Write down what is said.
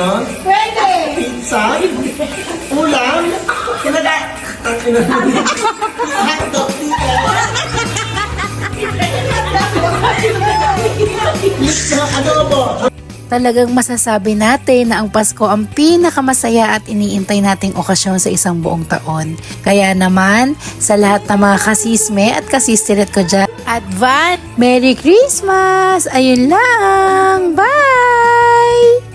ano? Pwede! Pizza? Ulam? Hotdog dito. Adobo. Talagang masasabi natin na ang Pasko ang pinakamasaya at iniintay nating okasyon sa isang buong taon. Kaya naman, sa lahat ng mga kasisme at kasistirit ko dyan, Advance Merry Christmas! Ayun lang! Bye!